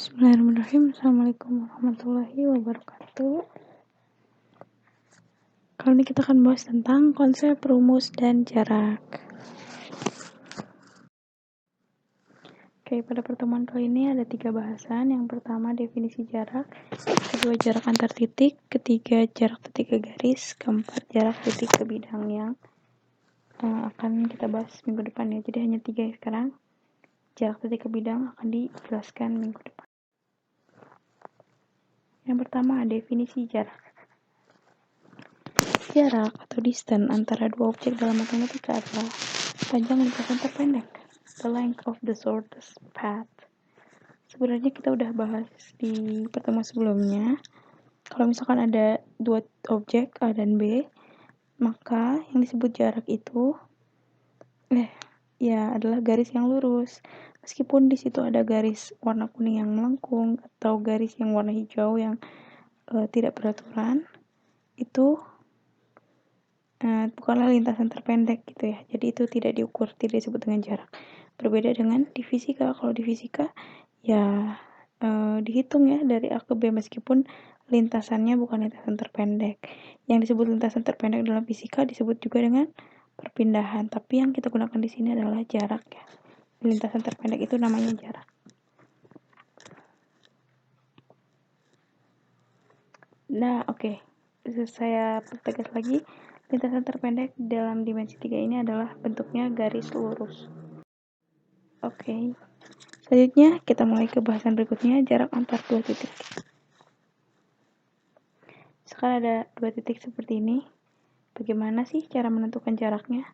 Bismillahirrahmanirrahim. Assalamualaikum warahmatullahi wabarakatuh. Kali ini kita akan bahas tentang konsep rumus dan jarak. Oke, pada pertemuan kali ini ada 3 bahasan. Yang pertama definisi jarak, kedua jarak antar titik, ketiga jarak titik ke garis, keempat jarak titik ke bidang yang akan kita bahas minggu depan ya. Jadi hanya 3 sekarang. Jarak titik ke bidang akan dijelaskan minggu depan. Yang pertama, definisi jarak. Jarak atau distance antara dua objek dalam matematika adalah panjang lintasan terpendek, the length of the shortest path. Sebenarnya kita udah bahas di pertemuan sebelumnya. Kalau misalkan ada dua objek A dan B, maka yang disebut jarak itu adalah garis yang lurus. Meskipun di situ ada garis warna kuning yang melengkung atau garis yang warna hijau yang tidak beraturan, itu bukanlah lintasan terpendek gitu ya. Jadi itu tidak diukur, tidak disebut dengan jarak. Berbeda dengan di fisika. Kalau di fisika dihitung ya dari A ke B meskipun lintasannya bukan lintasan terpendek. Yang disebut lintasan terpendek dalam fisika disebut juga dengan perpindahan. Tapi yang kita gunakan di sini adalah jarak ya. Lintasan terpendek itu namanya jarak. Nah, oke. Saya pertegas lagi. Lintasan terpendek dalam dimensi 3 ini adalah bentuknya garis lurus. Oke. Selanjutnya kita mulai ke bahasan berikutnya, jarak antar dua titik. Sekarang ada dua titik seperti ini. Bagaimana sih cara menentukan jaraknya?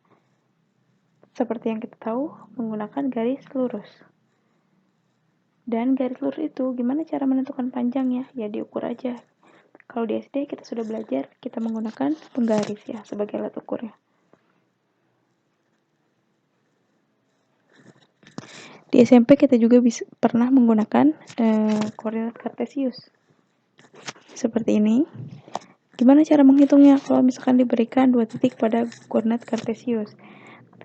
Seperti yang kita tahu, menggunakan garis lurus. Dan garis lurus itu gimana cara menentukan panjangnya? Ya diukur aja. Kalau di SD kita sudah belajar, kita menggunakan penggaris ya sebagai alat ukurnya. Di SMP kita juga pernah menggunakan koordinat kartesius. Seperti ini. Gimana cara menghitungnya? Kalau misalkan diberikan dua titik pada koordinat kartesius.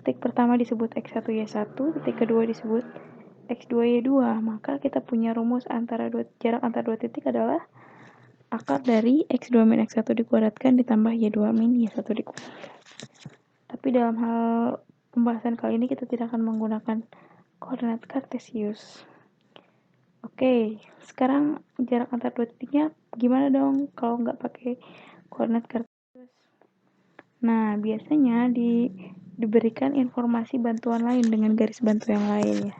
Titik pertama disebut X1Y1, titik kedua disebut X2Y2. Maka kita punya rumus jarak antara dua titik adalah akar dari X2 min X1 dikuadratkan ditambah Y2 min Y1 dikuadratkan. Tapi dalam hal pembahasan kali ini kita tidak akan menggunakan koordinat kartesius. Oke, sekarang jarak antar dua titiknya gimana dong kalau nggak pakai koordinat kartesius? Nah, biasanya diberikan informasi bantuan lain dengan garis bantu yang lain ya.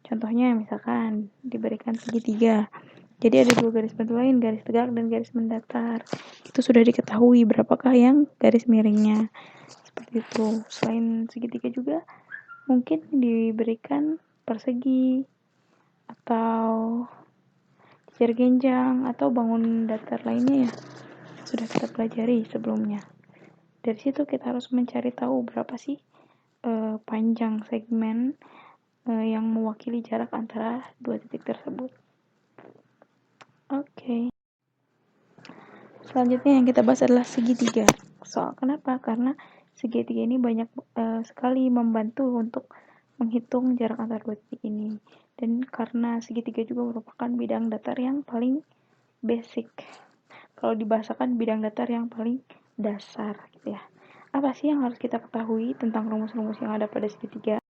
Contohnya misalkan diberikan segitiga. Jadi ada dua garis bantu lain, garis tegak dan garis mendatar. Itu sudah diketahui berapakah yang garis miringnya. Seperti itu. Selain segitiga juga mungkin diberikan persegi atau jajar genjang atau bangun datar lainnya ya. Sudah kita pelajari sebelumnya. Dari situ kita harus mencari tahu berapa sih panjang segmen yang mewakili jarak antara dua titik tersebut. Oke. Selanjutnya yang kita bahas adalah segitiga. Kenapa? Karena segitiga ini banyak sekali membantu untuk menghitung jarak antar dua titik ini. Dan karena segitiga juga merupakan bidang datar yang paling basic. Kalau dibahasakan bidang datar yang paling dasar gitu ya. Apa sih yang harus kita ketahui tentang rumus-rumus yang ada pada segitiga?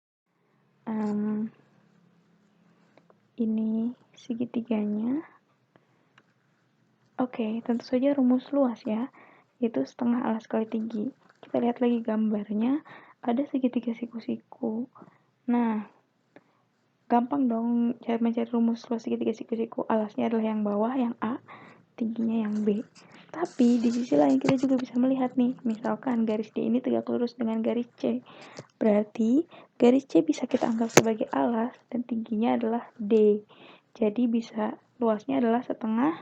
Ini segitiganya. Oke, tentu saja rumus luas ya, yaitu setengah alas kali tinggi. Kita lihat lagi gambarnya, ada segitiga siku-siku. Nah, gampang dong cara mencari rumus luas segitiga siku-siku. Alasnya adalah yang bawah, yang A, tingginya yang B. Tapi di sisi lain kita juga bisa melihat nih, misalkan garis D ini tegak lurus dengan garis C. Berarti garis C bisa kita anggap sebagai alas dan tingginya adalah D. Jadi bisa luasnya adalah setengah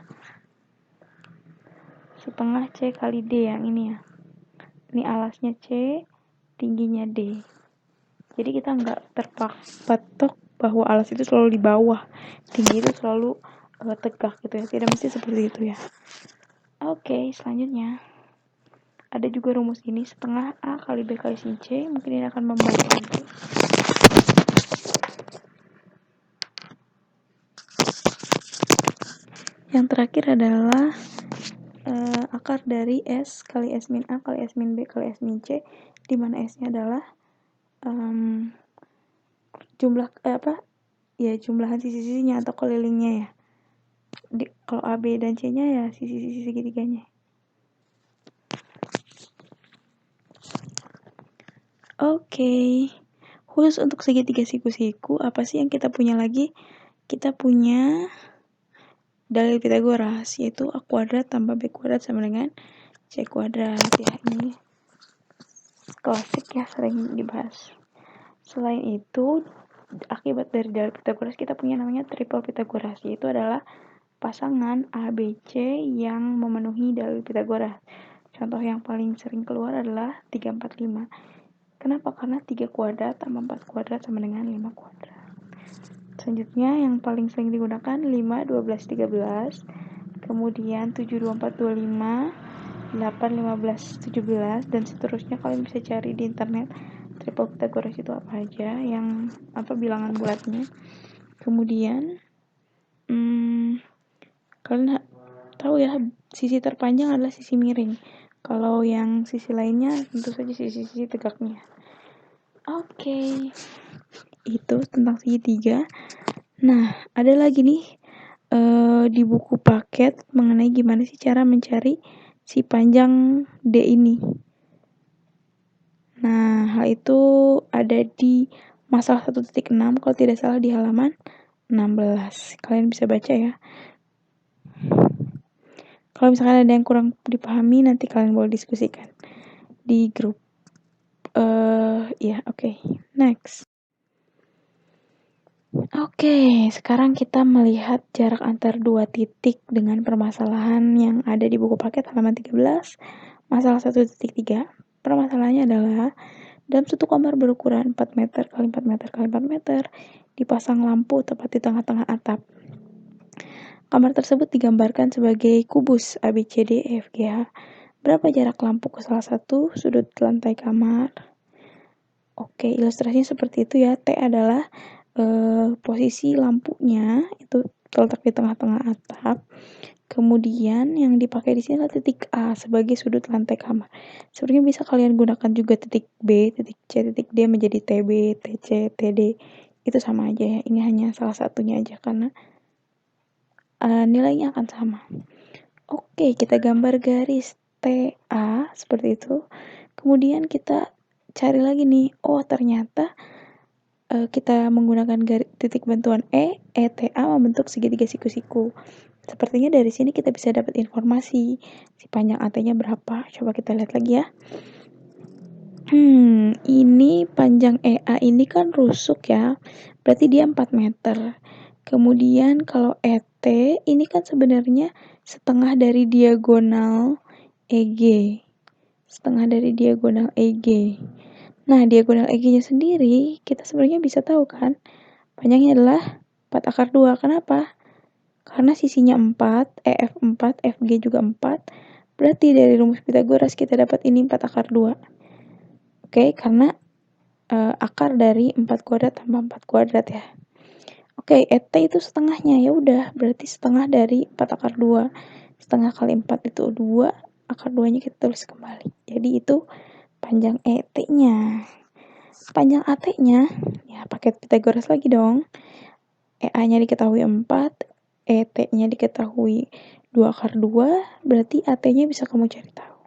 C kali D yang ini ya. Ini alasnya C, tingginya D. Jadi kita nggak terpatok bahwa alas itu selalu di bawah, tinggi itu selalu tegak gitu ya. Tidak mesti seperti itu ya. Oke, selanjutnya ada juga rumus ini, setengah A kali B kali sin C. Mungkin ini akan membantu nanti. Yang terakhir adalah akar dari S kali S min A kali S min B kali S min C, di mana S-nya adalah jumlahan sisi-sisinya atau kelilingnya ya. Kalau A, B, dan C-nya ya sisi-sisi segitiganya. Oke. Khusus untuk segitiga siku-siku, apa sih yang kita punya lagi? Kita punya dalil Pythagoras, yaitu A kuadrat tambah B kuadrat sama dengan C kuadrat. Ya, ini klasik ya, sering dibahas. Selain itu, akibat dari dalil Pythagoras kita punya namanya triple Pythagoras, yaitu adalah pasangan A, B, C yang memenuhi dalil Pythagoras. Contoh yang paling sering keluar adalah 3, 4, 5. Kenapa? Karena 3 kuadrat tambah 4 kuadrat sama dengan 5 kuadrat. Selanjutnya yang paling sering digunakan 5, 12, 13. Kemudian 7, 24, 25. 8, 15, 17. Dan seterusnya kalian bisa cari di internet. Triple Pythagoras itu apa aja, yang bilangan bulatnya. Kemudian kalian tahu ya, sisi terpanjang adalah sisi miring. Kalau yang sisi lainnya tentu saja sisi-sisi tegaknya. Oke. Itu tentang segitiga. Nah, ada lagi nih di buku paket mengenai gimana sih cara mencari si panjang D ini. Nah, hal itu ada di masalah 1.6 kalau tidak salah di halaman 16. Kalian bisa baca ya. Kalau misalkan ada yang kurang dipahami, nanti kalian boleh diskusikan di grup. Oke. Next. Oke, sekarang kita melihat jarak antar dua titik dengan permasalahan yang ada di buku paket halaman 13, masalah 1.3. Permasalahannya adalah dalam suatu kamar berukuran 4 meter x 4 meter x 4 meter dipasang lampu tepat di tengah-tengah atap. Kamar tersebut digambarkan sebagai kubus ABCD EFGH. Berapa jarak lampu ke salah satu sudut lantai kamar? Oke, ilustrasinya seperti itu ya. T adalah posisi lampunya itu terletak di tengah-tengah atap. Kemudian yang dipakai di sini adalah titik A sebagai sudut lantai kamar. Sebenarnya bisa kalian gunakan juga titik B, titik C, titik D menjadi TB, TC, TD. Itu sama aja ya. Ini hanya salah satunya aja karena nilainya akan sama. Oke, kita gambar garis TA seperti itu. Kemudian kita cari lagi nih. Oh, ternyata kita menggunakan titik bantuan ETA membentuk segitiga siku-siku. Sepertinya dari sini kita bisa dapat informasi si panjang AT-nya berapa. Coba kita lihat lagi ya. Ini panjang EA ini kan rusuk ya. Berarti dia 4 meter. Kemudian kalau ET ini kan sebenarnya setengah dari diagonal EG. Setengah dari diagonal EG. Nah, diagonal EG-nya sendiri, kita sebenarnya bisa tahu kan, panjangnya adalah 4 akar 2. Kenapa? Karena sisinya 4, EF 4, FG juga 4. Berarti dari rumus Pythagoras kita dapat ini 4 akar 2. Oke, karena akar dari 4 kuadrat tambah 4 kuadrat ya. Oke, ET itu setengahnya. Ya udah, berarti setengah dari 4 akar 2. Setengah kali 4 itu 2, akar 2-nya kita tulis kembali. Jadi itu panjang ET-nya. Panjang AT-nya, ya pakai Pythagoras lagi dong. EA-nya diketahui 4, ET-nya diketahui 2 akar 2, berarti AT-nya bisa kamu cari tahu.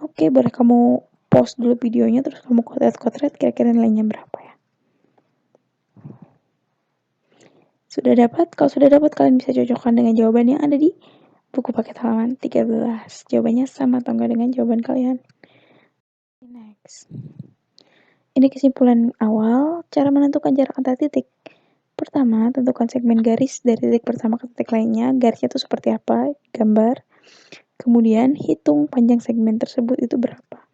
Oke, boleh kamu pause dulu videonya, terus kamu kotret-kotret kira-kira nilainya berapa ya. Sudah dapat? Kalau sudah dapat, kalian bisa cocokkan dengan jawaban yang ada di buku paket halaman 13. Jawabannya sama atau enggak dengan jawaban kalian. Next. Ini kesimpulan awal, cara menentukan jarak antar titik. Pertama, tentukan segmen garis dari titik pertama ke titik lainnya. Garisnya itu seperti apa? Gambar. Kemudian, hitung panjang segmen tersebut itu berapa.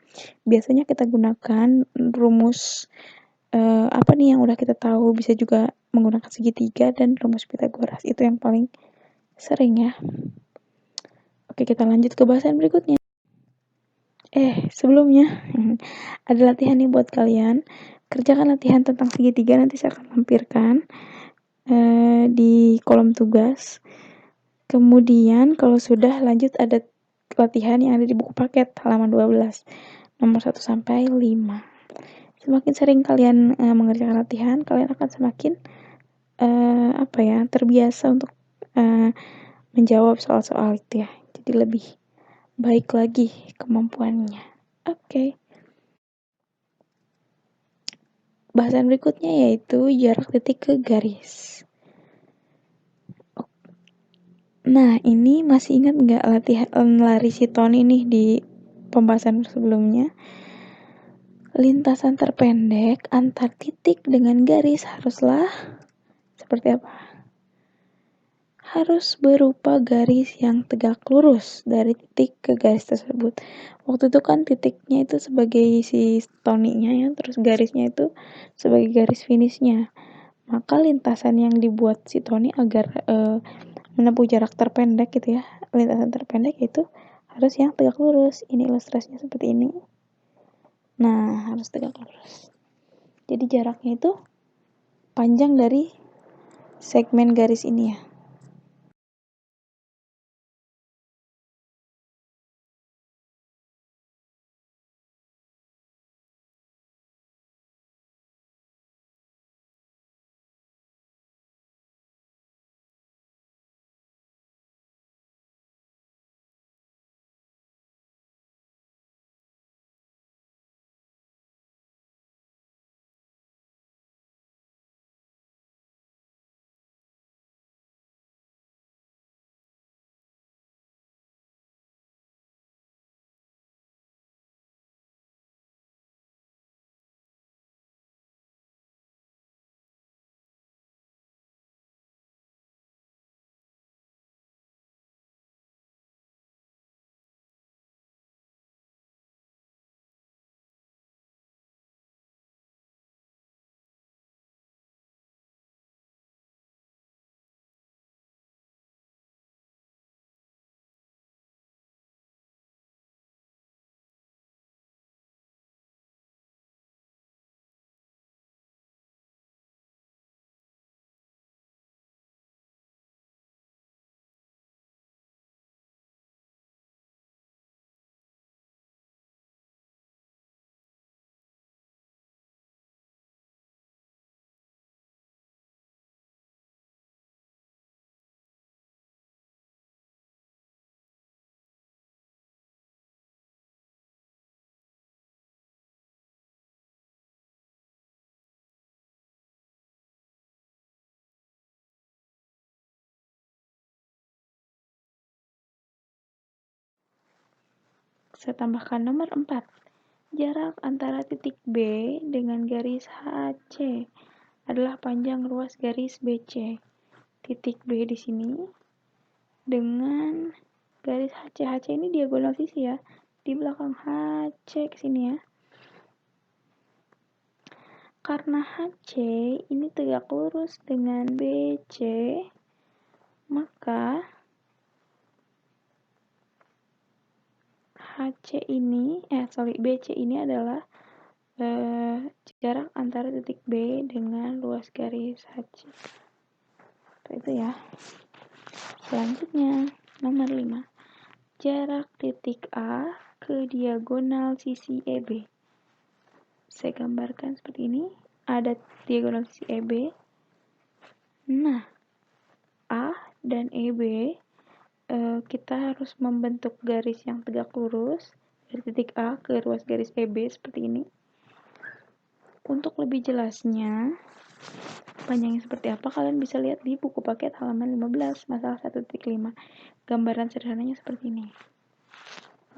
Biasanya kita gunakan rumus apa nih yang udah kita tahu. Bisa juga menggunakan segitiga dan rumus Pythagoras. Itu yang paling sering ya. Oke, kita lanjut ke bahasan berikutnya. Sebelumnya ada latihan nih buat kalian. Kerjakan latihan tentang segitiga, nanti saya akan lampirkan di kolom tugas. Kemudian kalau sudah lanjut ada latihan yang ada di buku paket halaman 12 nomor 1 sampai 5. Semakin sering kalian mengerjakan latihan, kalian akan semakin terbiasa untuk menjawab soal-soal itu ya. Jadi lebih baik lagi kemampuannya. Oke. Bahasan berikutnya yaitu jarak titik ke garis. Nah, ini masih ingat nggak latihan lari si Tony nih di pembahasan sebelumnya? Lintasan terpendek antar titik dengan garis haruslah seperti apa? Harus berupa garis yang tegak lurus dari titik ke garis tersebut. Waktu itu kan titiknya itu sebagai si Tony-nya ya, terus garisnya itu sebagai garis finishnya. Maka lintasan yang dibuat si Tony agar menempuh jarak terpendek gitu ya, lintasan terpendek itu harus yang tegak lurus. Ini ilustrasinya seperti ini. Nah, harus tegak lurus. Jadi jaraknya itu panjang dari segmen garis ini ya. Saya tambahkan nomor 4. Jarak antara titik B dengan garis HC adalah panjang ruas garis BC. Titik B di sini dengan garis HC. HC ini diagonal sisi ya. Di belakang HC ke sini ya. Karena HC ini tegak lurus dengan BC, maka BC ini adalah jarak antara titik B dengan luas garis HC. Itu ya. Selanjutnya, nomor 5. Jarak titik A ke diagonal sisi EB. Saya gambarkan seperti ini. Ada diagonal sisi EB. Nah, A dan EB kita harus membentuk garis yang tegak lurus dari titik A ke ruas garis EB seperti ini. Untuk lebih jelasnya, panjangnya seperti apa kalian bisa lihat di buku paket halaman 15 masalah 1.5. Gambaran sederhananya seperti ini.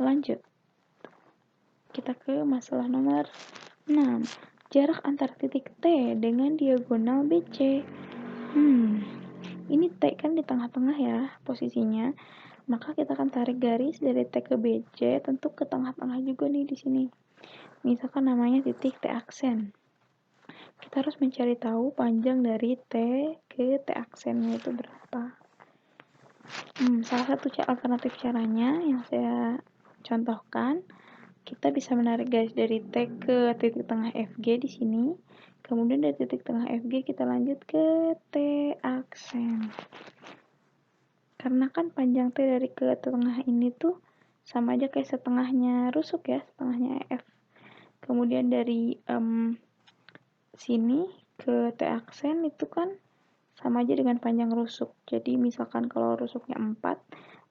Lanjut. Kita ke masalah nomor 6. Jarak antara titik T dengan diagonal BC. Ini T kan di tengah-tengah ya posisinya. Maka kita akan tarik garis dari T ke BC, tentu ke tengah-tengah juga nih di sini. Misalkan namanya titik T aksen. Kita harus mencari tahu panjang dari T ke T aksennya itu berapa. Salah satu alternatif caranya yang saya contohkan, kita bisa menarik garis dari T ke titik tengah FG di sini. Kemudian dari titik tengah FG kita lanjut ke T aksen. Karena kan panjang T dari ke tengah ini tuh sama aja kayak setengahnya rusuk ya, setengahnya EF. Kemudian dari sini ke T aksen itu kan sama aja dengan panjang rusuk. Jadi misalkan kalau rusuknya 4,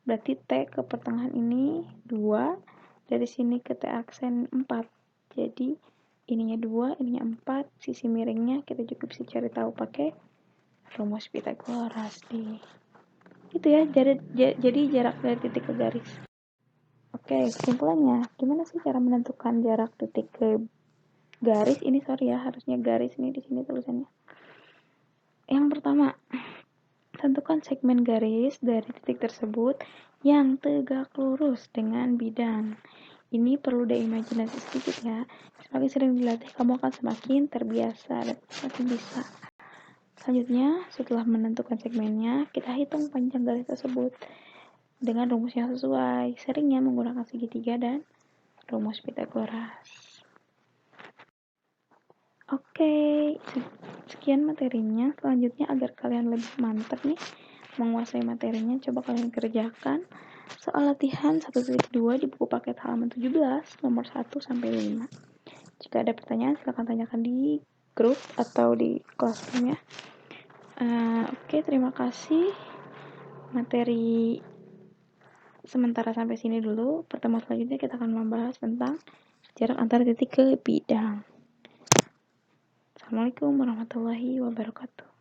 berarti T ke pertengahan ini 2, dari sini ke T aksen 4. Jadi ininya 2, ininya 4, sisi miringnya kita juga bisa cari tahu pakai rumus Pythagoras deh. Gitu ya, jadi jarak dari titik ke garis. Oke, kesimpulannya, gimana sih cara menentukan jarak titik ke garis? Ini sorry ya, harusnya garis ini di sini tulisannya. Yang pertama, tentukan segmen garis dari titik tersebut yang tegak lurus dengan bidang. Ini perlu diimajinasi sedikit ya. Semakin sering dilatih, kamu akan semakin terbiasa dan semakin bisa. Selanjutnya, setelah menentukan segmennya, kita hitung panjang garis tersebut dengan rumus yang sesuai. Seringnya menggunakan segitiga dan rumus Pythagoras. Oke, sekian materinya. Selanjutnya agar kalian lebih mantap nih menguasai materinya, coba kalian kerjakan soal latihan 1.2 di buku paket halaman 17 nomor 1 sampai 5. Jika ada pertanyaan silahkan tanyakan di grup atau di kelasnya. Oke, terima kasih. Materi sementara sampai sini dulu. Pertemuan selanjutnya kita akan membahas tentang jarak antara titik ke bidang. Assalamualaikum warahmatullahi wabarakatuh.